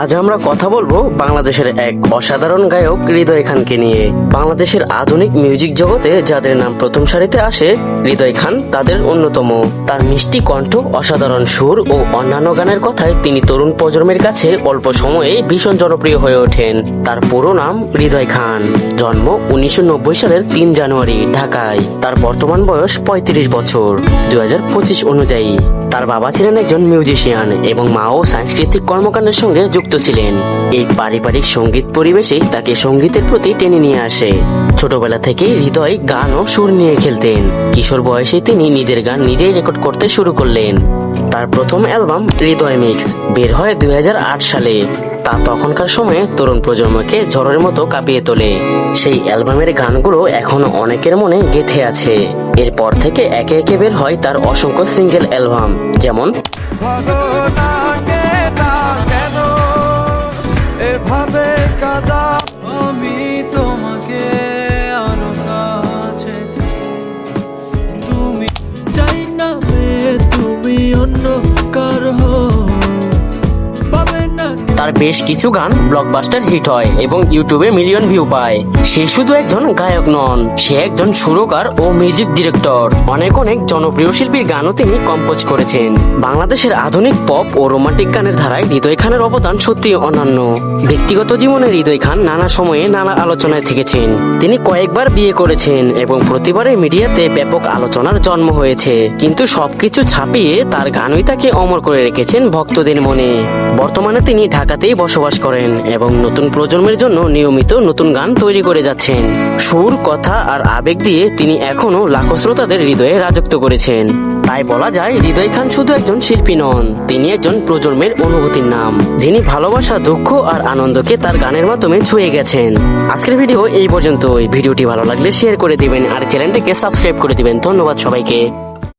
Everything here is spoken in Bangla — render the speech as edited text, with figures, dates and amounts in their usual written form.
আজ আমরা কথা বলবো বাংলাদেশের এক অসাধারণ গায়ক হৃদয় খানকে নিয়ে। বাংলাদেশের আধুনিক মিউজিক জগতে যাদের নাম প্রথম সারিতে আসে, হৃদয় খান তাদের অন্যতম। তার মিষ্টি কণ্ঠ, অসাধারণ সুর ও অন্যান্য গানের কথায় তিনি তরুণ প্রজন্মের কাছে অল্প সময়ে ভীষণ জনপ্রিয় হয়ে ওঠেন। তার পুরো নাম হৃদয় খান। জন্ম 1990 সালের 3 জানুয়ারি ঢাকায়। তার বর্তমান বয়স 35 বছর 2025 অনুযায়ী। তার বাবা ছিলেন একজন মিউজিশিয়ান এবং মাও সাংস্কৃতিক কর্মকাণ্ডের সঙ্গে যুক্ত ছিলেন। এই পারিবারিক সঙ্গীত পরিবেশেই তাকে সঙ্গীতের প্রতি টেনে নিয়ে আসে। ছোটবেলা থেকেই হৃদয় গান ও সুর নিয়ে খেলতেন। কিশোর বয়সে তিনি নিজের গান নিজেই রেকর্ড করতে শুরু করলেন। তার প্রথম অ্যালবাম হৃদয় মিক্স বের হয় 2008 সালে। তা তখনকার সময়ে তরুণ প্রজন্মকে ঝড়ের মতো কাঁপিয়ে তোলে। সেই অ্যালবামের গানগুলো এখনো অনেকের মনে গেঁথে আছে। এরপর থেকে একে একে বের হয় তার অসংখ্য সিঙ্গেল অ্যালবাম, যেমন আমি তোমাকে আরো কাছে তুমি চাই না তুমি অন্য কার পাবে না। তার বেশ কিছু গান ব্লকবাস্টার হিট হয় এবং ইউটিউবে মিলিয়ন ভিউ পায়। সে শুধু একজন গায়ক নন, সে একজন সুরকার ও মিউজিক ডিরেক্টর। অনেক জনপ্রিয় শিল্পীর গানও তিনি কম্পোজ করেছেন। বাংলাদেশের আধুনিক পপ ও রোমান্টিক গানের ধারায় হৃদয় খানের অবদান সত্যি অনন্য। ব্যক্তিগত জীবনে হৃদয় খান নানা সময়ে নানা আলোচনায় থেকেছেন। তিনি কয়েকবার বিয়ে করেছেন এবং প্রতিবারে মিডিয়াতে ব্যাপক আলোচনার জন্ম হয়েছে। কিন্তু সবকিছু ছাপিয়ে তার গানই তাকে অমর করে রেখেছেন ভক্তদের মনে। বর্তমানে তিনি ঢাকাতেই বসবাস করেন এবং নতুন প্রজন্মের জন্য নিয়মিত নতুন গান তৈরি করে যাচ্ছেন। সুর, কথা আর আবেগ দিয়ে তিনি এখনো লাখো শ্রোতাদের হৃদয়ে রাজত্ব করেছেন। তাই বলা যায় হৃদয় খান শুধু একজন শিল্পী নন, তিনি একজন প্রজন্মের অনুভূতির নাম, যিনি ভালোবাসা, দুঃখ আর আনন্দকে তার গানের মাধ্যমে ছুঁয়ে গেছেন। আজকের ভিডিও এই পর্যন্তই। ভিডিওটি ভালো লাগলে শেয়ার করে দিবেন আর চ্যানেলটিকে সাবস্ক্রাইব করে দিবেন। ধন্যবাদ সবাইকে।